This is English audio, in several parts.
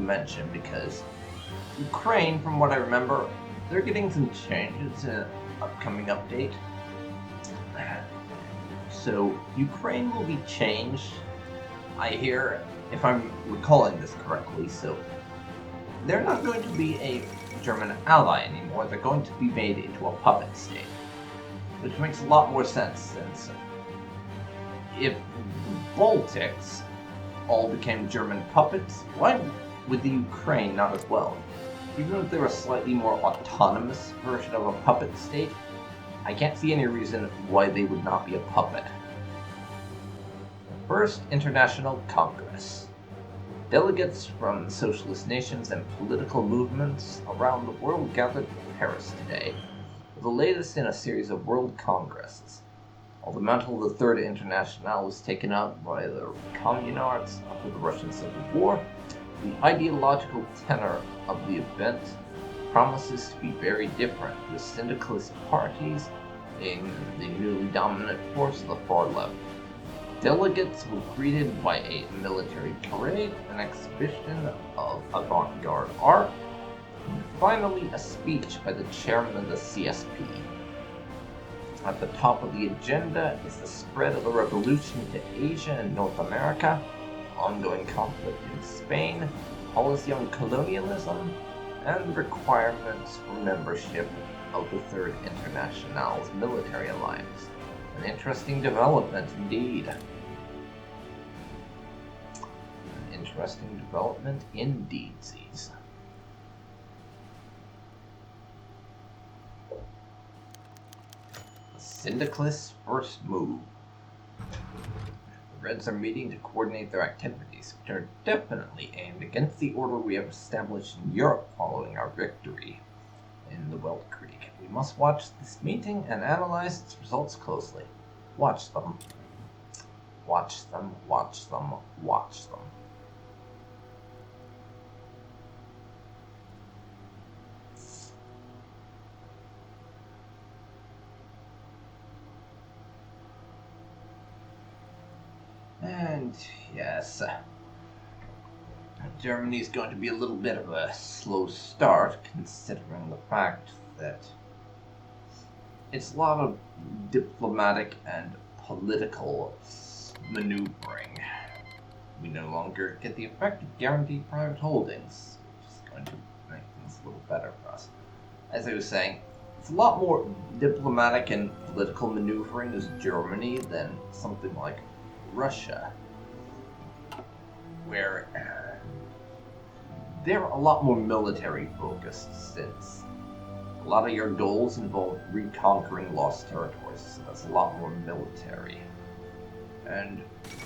mention because Ukraine, from what I remember, they're getting some changes in an upcoming update. So Ukraine will be changed, I hear, if I'm recalling this correctly. So they're not going to be a German ally anymore. They're going to be made into a puppet state, which makes a lot more sense since if the Baltics all became German puppets, why would the Ukraine not as well? Even if they're a slightly more autonomous version of a puppet state, I can't see any reason why they would not be a puppet. First International Congress. Delegates from socialist nations and political movements around the world gathered in Paris today, the latest in a series of world congresses. While the mantle of the Third International was taken up by the communards after the Russian Civil War, the ideological tenor of the event promises to be very different, with syndicalist parties being the newly dominant force of the far left. Delegates were greeted by a military parade, an exhibition of avant-garde art, and finally a speech by the chairman of the CSP. At the top of the agenda is the spread of the revolution to Asia and North America, ongoing conflict in Spain, policy on colonialism, and requirements for membership of the Third International's military alliance. An interesting development indeed. An interesting development indeedsies. The Syndicalists' first move. The Reds are meeting to coordinate their activities, which are definitely aimed against the order we have established in Europe following our victory in the Weld Creek. We must watch this meeting and analyze its results closely. Watch them. Watch them, watch them, watch them. And yes, Germany's going to be a little bit of a slow start, considering the fact that it's a lot of diplomatic and political maneuvering. We no longer get the effect of guaranteed private holdings, which is going to make things a little better for us. As I was saying, it's a lot more diplomatic and political maneuvering as Germany than something like Russia, where they're a lot more military focused, since a lot of your goals involve reconquering lost territories, so that's a lot more military. And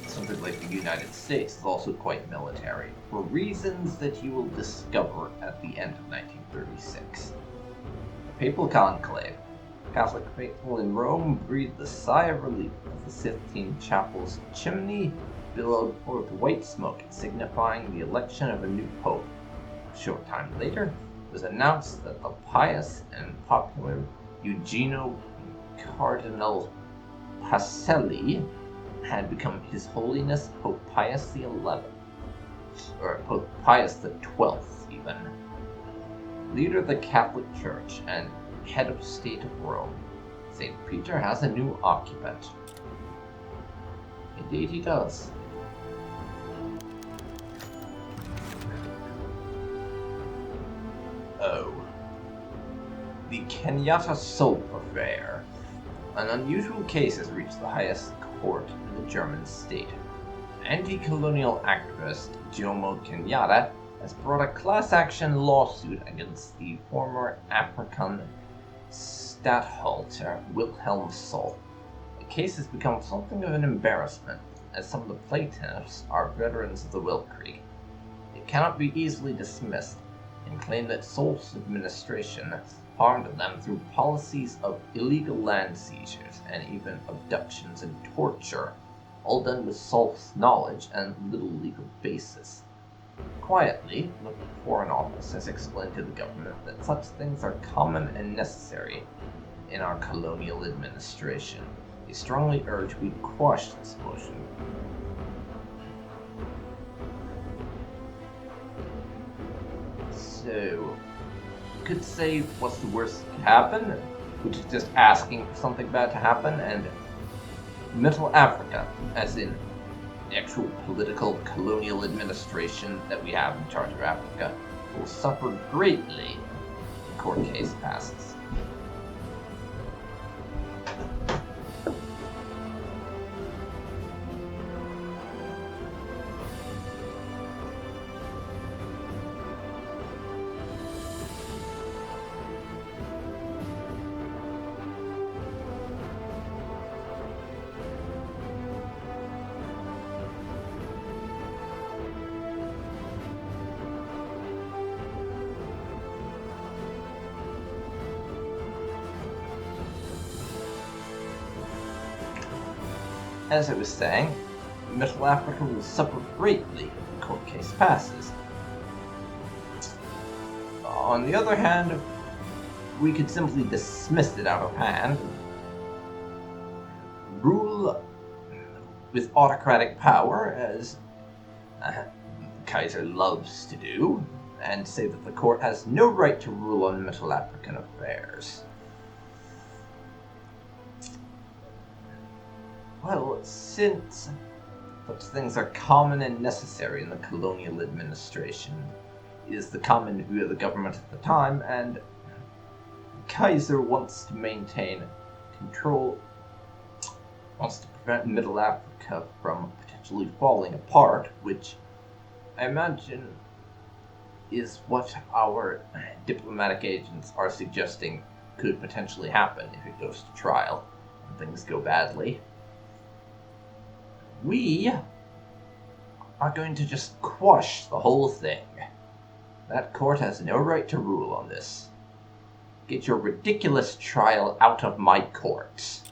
something like the United States is also quite military, for reasons that you will discover at the end of 1936. The Papal Conclave. Catholic faithful in Rome breathed a sigh of relief as the Sistine Chapel's chimney billowed forth white smoke, signifying the election of a new pope. A short time later, it was announced that the pious and popular Eugenio Cardinal Pacelli had become His Holiness Pope Pius XI, or Pope Pius XII even, leader of the Catholic Church and head of state of Rome. St. Peter has a new occupant. Indeed he does. Oh. The Kenyatta soap affair. An unusual case has reached the highest court in the German state. Anti-colonial activist Jomo Kenyatta has brought a class action lawsuit against the former African Statthalter Wilhelm Sol. The case has become something of an embarrassment, as some of the plaintiffs are veterans of the Weld Creek. It cannot be easily dismissed, and claim that Sol's administration harmed them through policies of illegal land seizures and even abductions and torture, all done with Sol's knowledge and little legal basis. Quietly, the Foreign Office has explained to the government that such things are common and necessary in our colonial administration. They strongly urge we quash this motion. So, you could say what's the worst that could happen, which is just asking for something bad to happen, and Mittleafrika, as in the actual political colonial administration that we have in charge of Africa, will suffer greatly if the court case passes. As I was saying, Mittleafrika will suffer greatly if the court case passes. On the other hand, we could simply dismiss it out of hand, rule with autocratic power, as Kaiser loves to do, and say that the court has no right to rule on Mittleafrican affairs. Well, since such things are common and necessary in the colonial administration, is the common view of the government at the time, and Kaiser wants to maintain control, wants to prevent Mittleafrika from potentially falling apart, which I imagine is what our diplomatic agents are suggesting could potentially happen if it goes to trial and things go badly. We are going to just quash the whole thing. That court has no right to rule on this. Get your ridiculous trial out of my courts.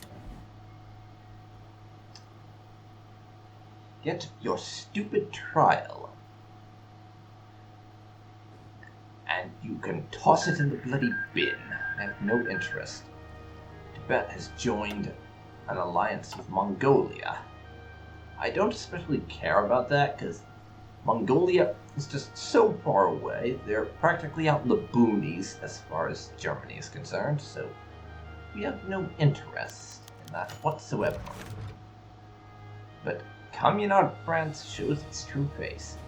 Get your stupid trial. And you can toss it in the bloody bin. I have no interest. Tibet has joined an alliance with Mongolia. I don't especially care about that, because Mongolia is just so far away. They're practically out in the boonies as far as Germany is concerned, so we have no interest in that whatsoever. But Communard France shows its true face.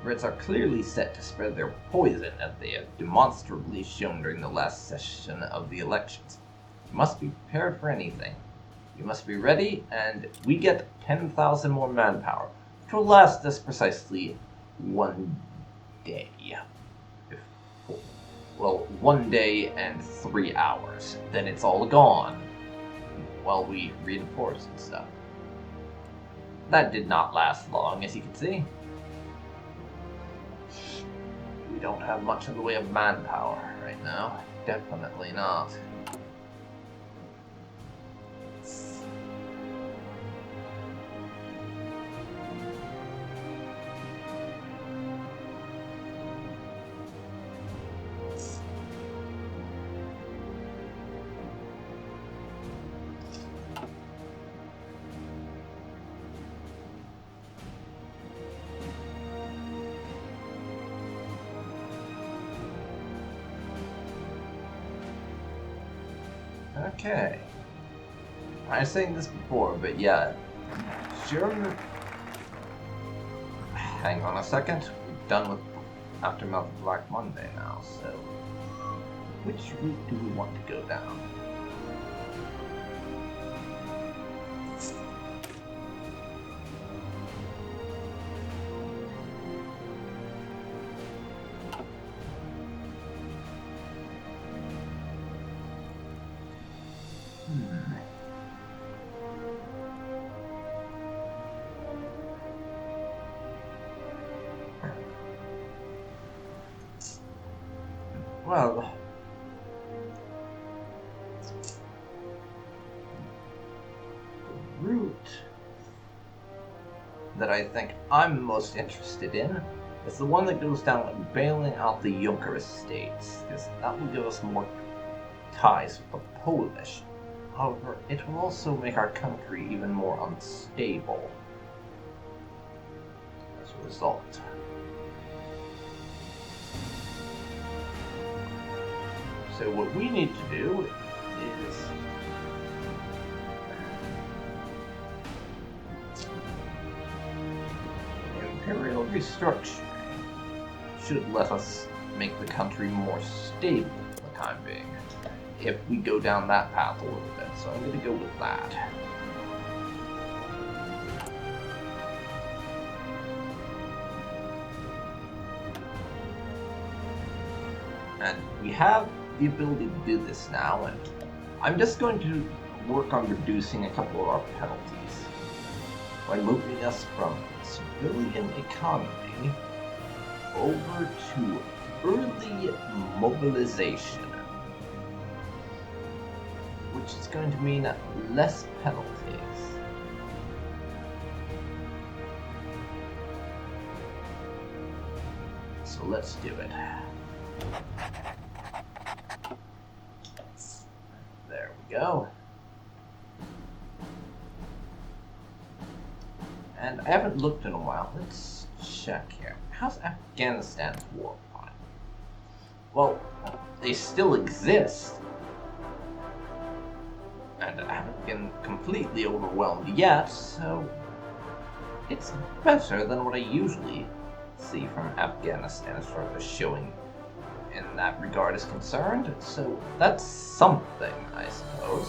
Brits are clearly set to spread their poison, as they have demonstrably shown during the last session of the elections. You must be prepared for anything. You must be ready, and we get 10,000 more manpower, which will last us precisely 1 day. Well, 1 day and 3 hours. Then it's all gone, while we reinforce and stuff. That did not last long, as you can see. We don't have much in the way of manpower right now. Definitely not. Okay. I was saying this before, but yeah. German... Hang on a second. We're done with Aftermath of Black Monday now, so... Which route do we want to go down? Well, the route that I think I'm most interested in is the one that goes down bailing out the Junker estates, because that will give us more ties with the Polish. However, it will also make our country even more unstable as a result. So what we need to do is imperial restructuring should let us make the country more stable for the time being, if we go down that path a little bit. So I'm going to go with that. And we have the ability to do this now, and I'm just going to work on reducing a couple of our penalties by moving us from civilian economy over to early mobilization, which is going to mean less penalties. So let's do it. There we go. And I haven't looked in a while. Let's check here. How's Afghanistan's war on? Well, they still exist. And I haven't been completely overwhelmed yet, so it's better than what I usually see from Afghanistan as far as showing in that regard is concerned. So that's something, I suppose.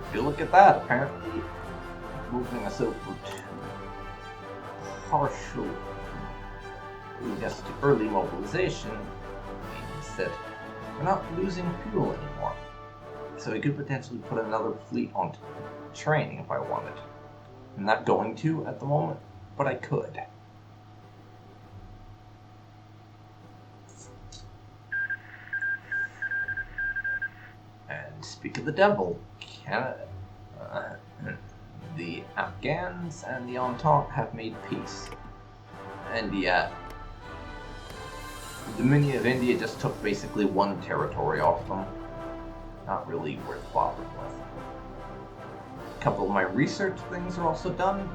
If you look at that, apparently moving us over to partial, I guess, to early mobilization means that we're not losing fuel anymore. So we could potentially put another fleet on training if I wanted. I'm not going to at the moment, but I could. And speak of the devil, Canada, the Afghans and the Entente have made peace. And yet, the Dominion of India just took basically one territory off them. Not really worth bothering with. A couple of my research things are also done.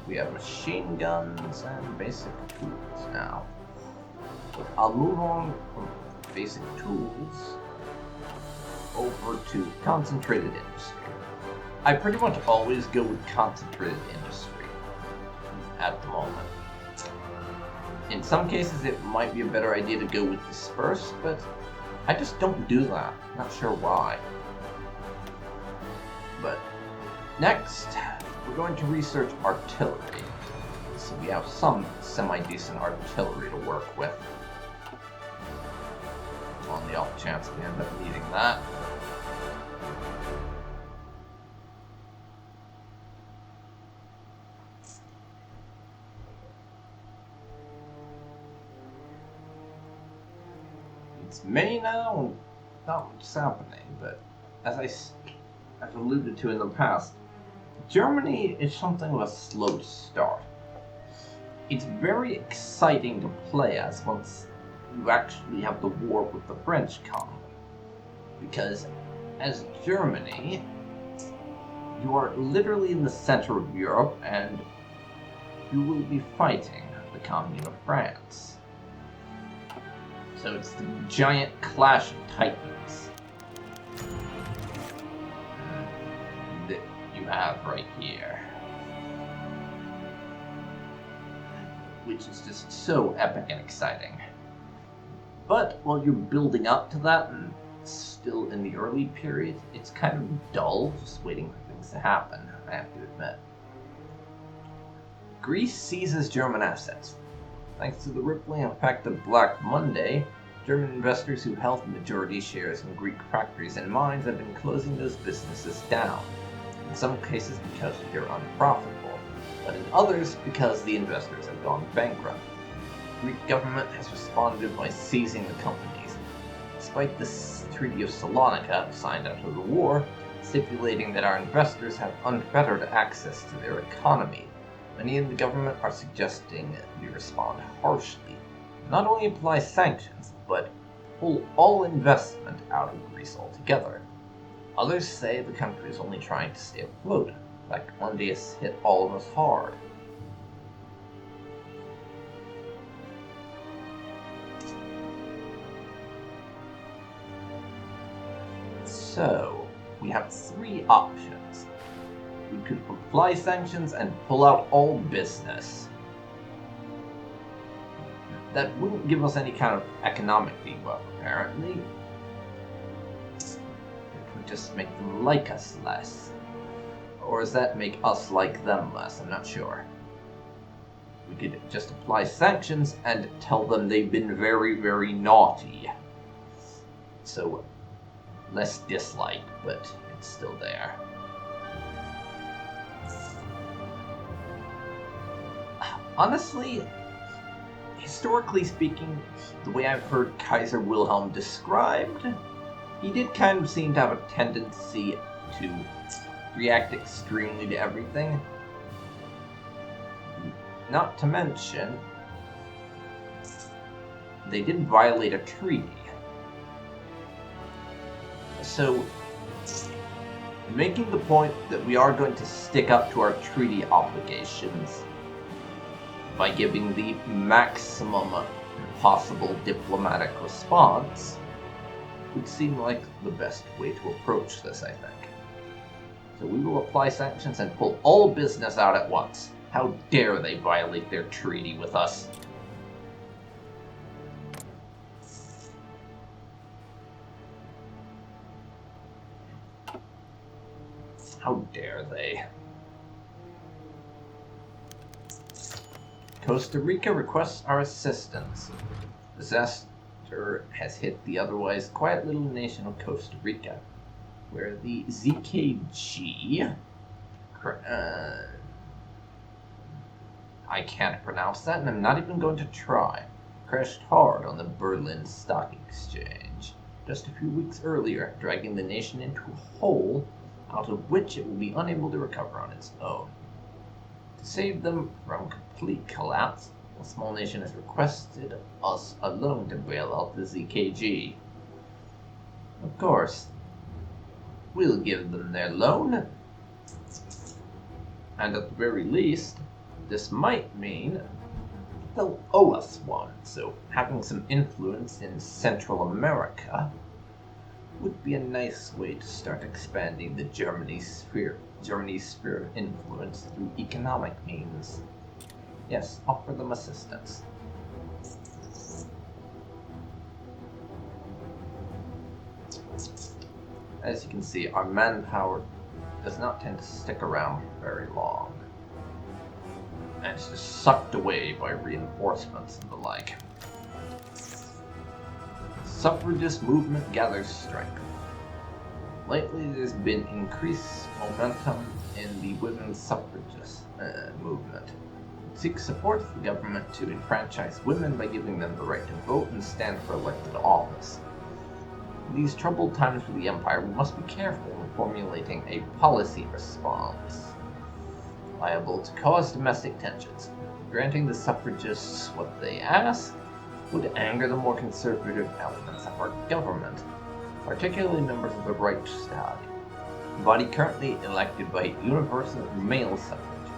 We have machine guns and basic tools now. But I'll move on from basic tools over to concentrated industry. I pretty much always go with concentrated industry at the moment. In some cases it might be a better idea to go with dispersed, but I just don't do that. Not sure why. But next, we're going to research artillery. So we have some semi-decent artillery to work with. On the off chance we end up needing that. It's May now, and not much is happening, but as I've alluded to in the past, Germany is something of a slow start. It's very exciting to play as once you actually have the war with the French come. Because as Germany, you are literally in the center of Europe and you will be fighting the Commune of France. So it's the giant clash of titans that you have right here. Which is just so epic and exciting. But while you're building up to that, and still in the early period, it's kind of dull, just waiting for things to happen, I have to admit. Greece seizes German assets. Thanks to the rippling effect of Black Monday, German investors who held majority shares in Greek factories and mines have been closing those businesses down, in some cases because they're unprofitable, but in others because the investors have gone bankrupt. The Greek government has responded by seizing the companies, despite the Treaty of Salonika, signed after the war, stipulating that our investors have unfettered access to their economy. Many in the government are suggesting we respond harshly, not only apply sanctions, but pull all investment out of Greece altogether. Others say the country is only trying to stay afloat, like Monday has hit all of us hard. So, we have three options. We could apply sanctions and pull out all business. That wouldn't give us any kind of economic debuff, apparently. It would just make them like us less. Or does that make us like them less? I'm not sure. We could just apply sanctions and tell them they've been very, very naughty. So, less dislike, but it's still there. Honestly, historically speaking, the way I've heard Kaiser Wilhelm described, he did kind of seem to have a tendency to react extremely to everything. Not to mention, they did violate a treaty. So, making the point that we are going to stick up to our treaty obligations by giving the maximum possible diplomatic response would seem like the best way to approach this, I think. So we will apply sanctions and pull all business out at once. How dare they violate their treaty with us? How dare they? Costa Rica requests our assistance. Disaster has hit the otherwise quiet little nation of Costa Rica, where the ZKG... I can't pronounce that, and I'm not even going to try. Crashed hard on the Berlin Stock Exchange just a few weeks earlier, dragging the nation into a hole out of which it will be unable to recover on its own. To save them from complete collapse, the small nation has requested us alone to bail out the ZKG. Of course, we'll give them their loan, and at the very least, this might mean they'll owe us one, so having some influence in Central America would be a nice way to start expanding the Germany's sphere of influence through economic means. Yes, offer them assistance. As you can see, our manpower does not tend to stick around very long, and it's just sucked away by reinforcements and the like. Suffragist movement gathers strength. Lately, there's been increased momentum in the women's suffragist movement. It seeks support for the government to enfranchise women by giving them the right to vote and stand for elected office. In these troubled times for the empire, we must be careful in formulating a policy response liable to cause domestic tensions. Granting the suffragists what they ask would anger the more conservative elements of our government, particularly members of the Reichstag, a body currently elected by universal male suffrage.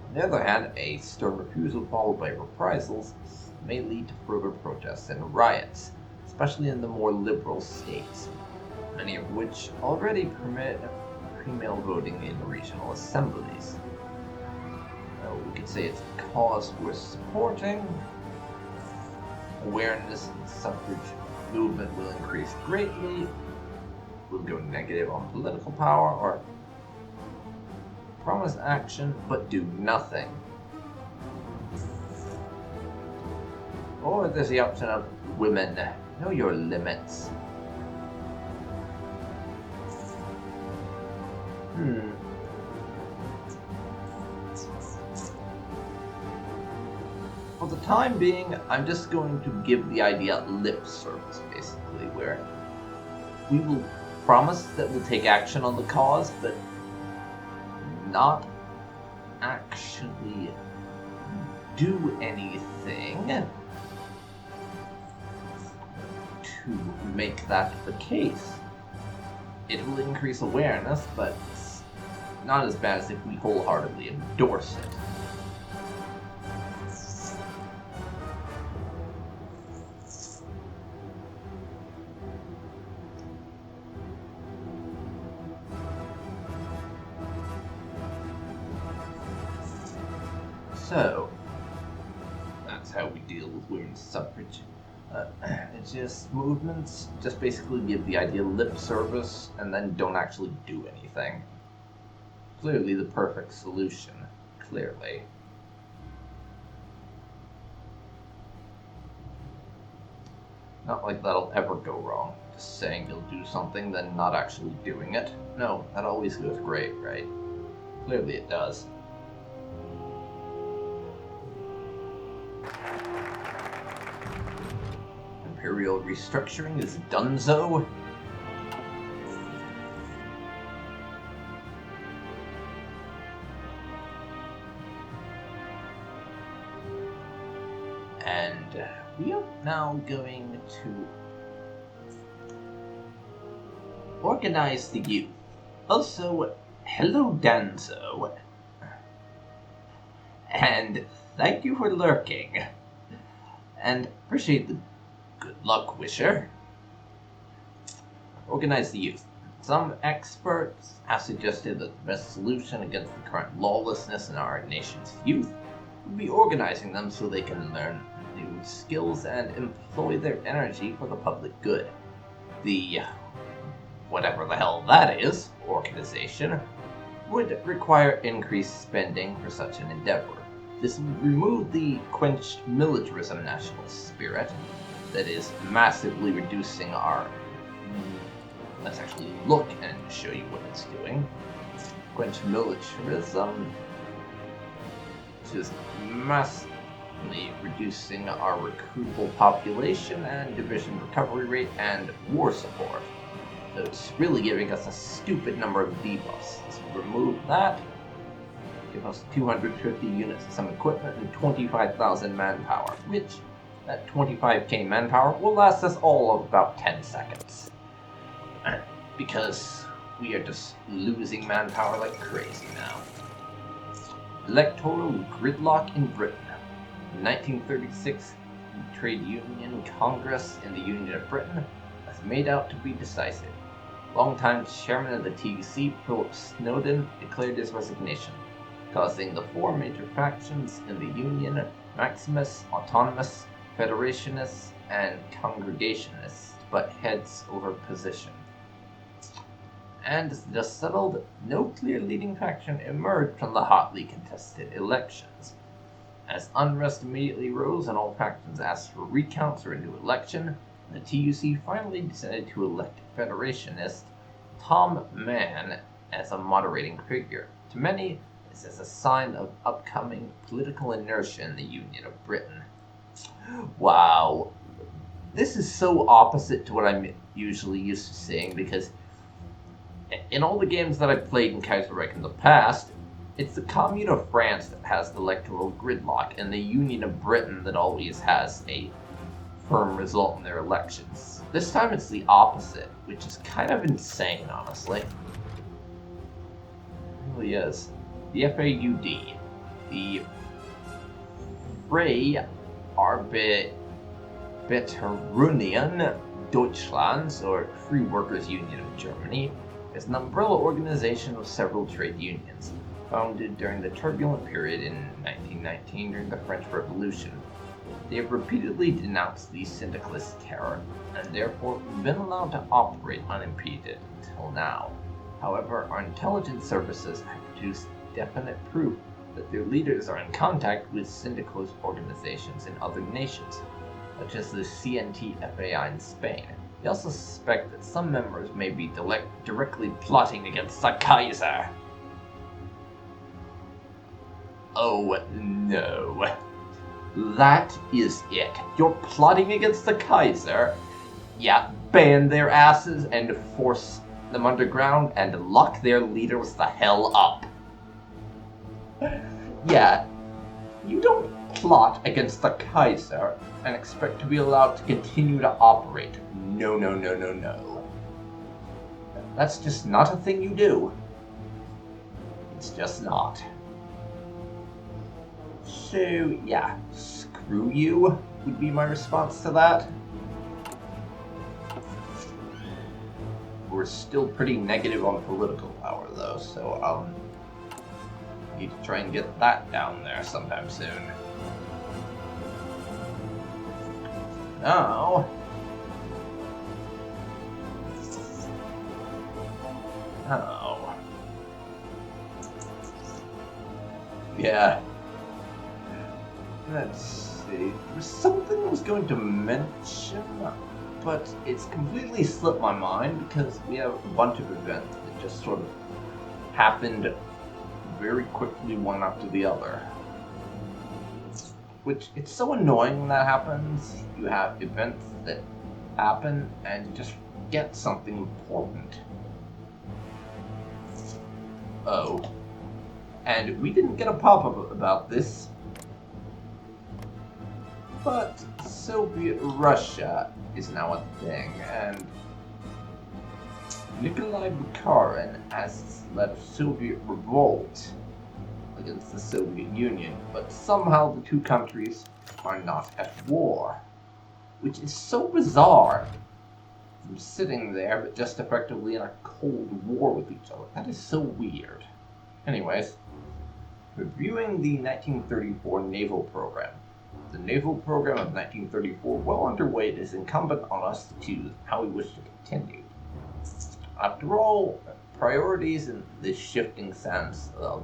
On the other hand, a stern refusal followed by reprisals may lead to further protests and riots, especially in the more liberal states, many of which already permit female voting in regional assemblies. We could say it's a cause we're supporting. Awareness of the suffrage movement will increase greatly. We'll go negative on political power, or promise action but do nothing. Or there's the option of women. Know your limits. For the time being, I'm just going to give the idea lip service, basically, where we will promise that we'll take action on the cause, but not actually do anything to make that the case. It will increase awareness, but it's not as bad as if we wholeheartedly endorse it. So, that's how we deal with women's suffrage. It's just movements just basically give the idea lip service and then don't actually do anything. Clearly the perfect solution. Clearly. Not like that'll ever go wrong. Just saying you'll do something, then not actually doing it. No, that always goes great, right? Clearly it does. Imperial restructuring is donezo. And we are now going to organize the youth. Also, hello Danzo. And thank you for lurking. And appreciate the good luck wisher. Organize the youth. Some experts have suggested that the best solution against the current lawlessness in our nation's youth would be organizing them so they can learn new skills and employ their energy for the public good. The whatever the hell that is, organization, would require increased spending for such an endeavor. This would remove the quenched militarism nationalist spirit that is massively reducing our... Let's actually look and show you what it's doing. Quenched militarism, just massively reducing our recruitable population and division recovery rate and war support. So it's really giving us a stupid number of debuffs. Let's remove that. Give us 250 units of some equipment and 25,000 manpower, which that 25k manpower will last us all of about 10 seconds. Because we are just losing manpower like crazy now. Electoral gridlock in Britain. In 1936, the Trade Union Congress in the Union of Britain has made out to be decisive. Longtime chairman of the TUC, Philip Snowden, declared his resignation, causing the four major factions in the Union, Maximus, Autonomous, Federationists, and Congregationists, to butt heads over position. And as just settled, no clear leading faction emerged from the hotly contested elections. As unrest immediately rose and all factions asked for recounts or a new election, the TUC finally decided to elect Federationist Tom Mann as a moderating figure. To many, this is a sign of upcoming political inertia in the Union of Britain. Wow. This is so opposite to what I'm usually used to seeing, because in all the games that I've played in Kaiserreich in the past, it's the Commune of France that has the electoral gridlock, and the Union of Britain that always has a firm result in their elections. This time it's the opposite, which is kind of insane, honestly. It really is. The FAUD, the Freie Arbeiterunion Deutschlands, or Free Workers Union of Germany, is an umbrella organization of several trade unions, founded during the turbulent period in 1919 during the French Revolution. They have repeatedly denounced the syndicalist terror, and therefore been allowed to operate unimpeded until now. However, our intelligence services have produced definite proof that their leaders are in contact with syndicalist organizations in other nations, such as the CNT-FAI in Spain. They also suspect that some members may be directly plotting against the Kaiser. Oh no. That is it. You're plotting against the Kaiser? Yeah, ban their asses and force them underground and lock their leaders the hell up. Yeah, you don't plot against the Kaiser and expect to be allowed to continue to operate. No, no, no, no, no. That's just not a thing you do. It's just not. So, yeah, screw you would be my response to that. We're still pretty negative on political power, though, so, Need to try and get that down there sometime soon. Now... Oh. Yeah. Let's see. There was something I was going to mention, but it's completely slipped my mind because we have a bunch of events that just sort of happened very quickly one after the other. Which, it's so annoying when that happens. You have events that happen and you just forget something important. Oh. And we didn't get a pop-up about this, but Soviet Russia is now a thing, and Nikolai Bukharin has led a Soviet revolt against the Soviet Union, but somehow the two countries are not at war, which is so bizarre. From sitting there, but just effectively in a cold war with each other. That is so weird. Anyways, reviewing the 1934 naval program. The naval program of 1934, well underway, it is incumbent on us to choose how we wish to continue. After all, priorities in this shifting sense of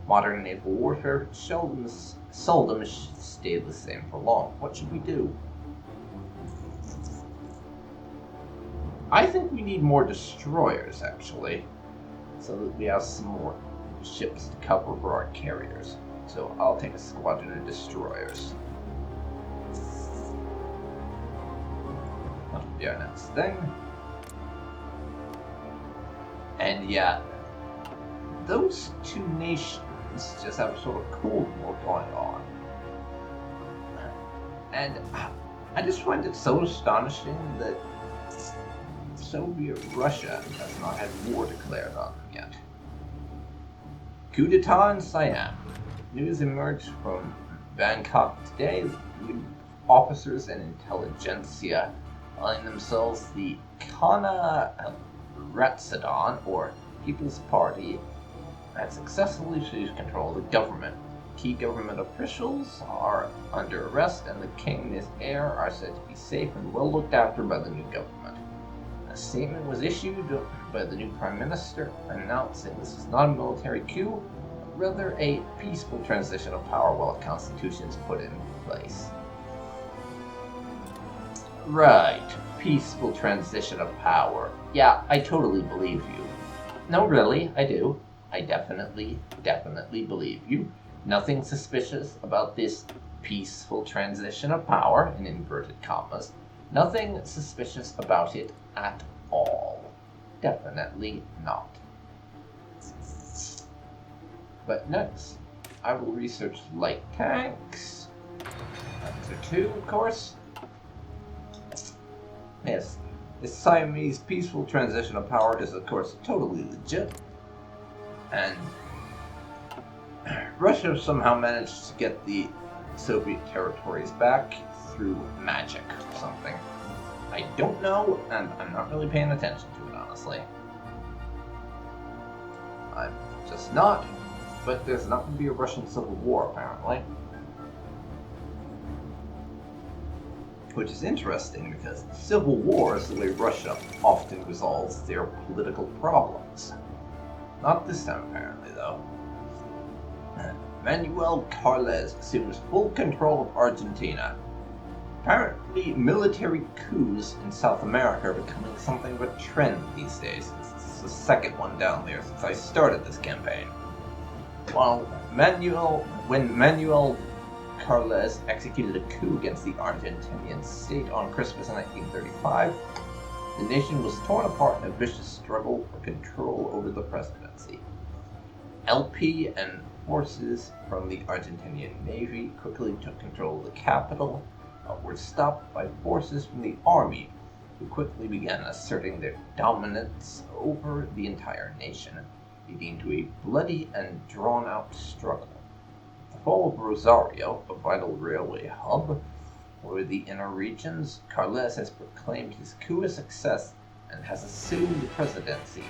modern naval warfare seldom stay the same for long. What should we do? I think we need more destroyers, actually, so that we have some more ships to cover for our carriers. So I'll take a squadron of destroyers. That'll be our next thing. And yeah, those two nations just have a sort of Cold War going on. And I just find it so astonishing that Soviet Russia has not had war declared on them yet. Coup d'etat in Siam. News emerged from Bangkok today with officers and intelligentsia calling themselves the Khana Ratsadon, or People's Party, had successfully seized control of the government. Key government officials are under arrest, and the king and his heir are said to be safe and well looked after by the new government. A statement was issued by the new Prime Minister announcing this is not a military coup, but rather a peaceful transition of power while a constitution is put in place. Right, peaceful transition of power. Yeah, I totally believe you. No, really, I do. I definitely believe you. Nothing suspicious about this peaceful transition of power, in inverted commas. Nothing suspicious about it at all. Definitely not. But next, I will research light tanks. Answer 2, of course. Yes, this Siamese peaceful transition of power is, of course, totally legit. And Russia somehow managed to get the Soviet territories back through magic or something. I don't know, and I'm not really paying attention to it, honestly. I'm just not, but there's not going to be a Russian civil war, apparently. Which is interesting, because civil war is the way Russia often resolves their political problems. Not this time, apparently, though. Manuel Carles assumes full control of Argentina. Apparently, military coups in South America are becoming something of a trend these days. It's the second one down there since I started this campaign. When Manuel Carles executed a coup against the Argentinian state on Christmas 1935, the nation was torn apart in a vicious struggle for control over the presidency. LP and forces from the Argentinian Navy quickly took control of the capital, but were stopped by forces from the army, who quickly began asserting their dominance over the entire nation, leading to a bloody and drawn-out struggle. The fall of Rosario, a vital railway hub for the inner regions, Carles has proclaimed his coup a success and has assumed the presidency,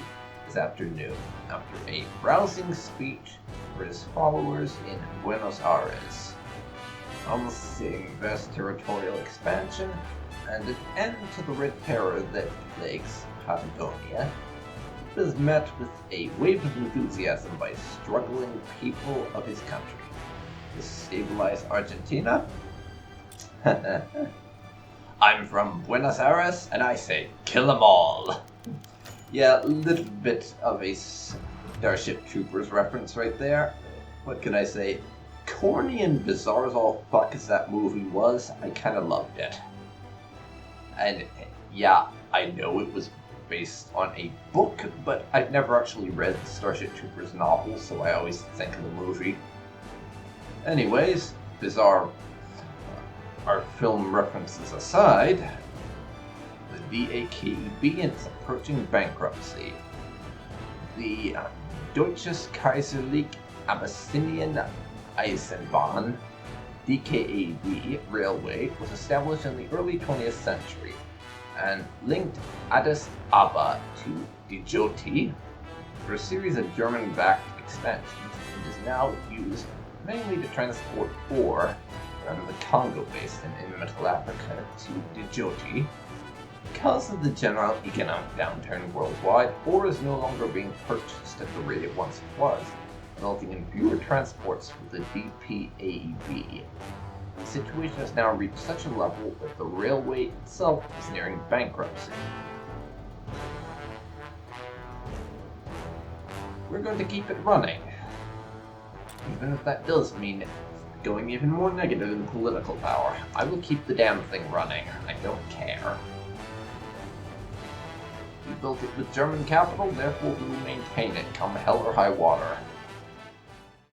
this afternoon after a rousing speech for his followers in Buenos Aires, promising vast territorial expansion and an end to the red terror that plagues Patagonia. It was met with a wave of enthusiasm by struggling people of his country. To stabilize Argentina? I'm from Buenos Aires, and I say, kill 'em all. Yeah, a little bit of a Starship Troopers reference right there. What can I say? Corny and bizarre as all fuck as that movie was, I kinda loved it. And yeah, I know it was based on a book, but I've never actually read the Starship Troopers novel, so I always think of the movie. Anyways, bizarre our film references aside, the DAKEB is approaching bankruptcy. The Deutsches Kaiserreich Abyssinian Eisenbahn DKAB railway was established in the early 20th century and linked Addis Ababa to Djibouti through a series of German-backed expansions and is now used mainly to transport ore from the Congo basin in Mittleafrika to Djibouti. Because of the general economic downturn worldwide, ore is no longer being purchased at the rate it once was, resulting in fewer transports for the DPAEB. The situation has now reached such a level that the railway itself is nearing bankruptcy. We're going to keep it running, even if that does mean going even more negative in political power. I will keep the damn thing running. I don't care. We built it with German capital, therefore we will maintain it, come hell or high water.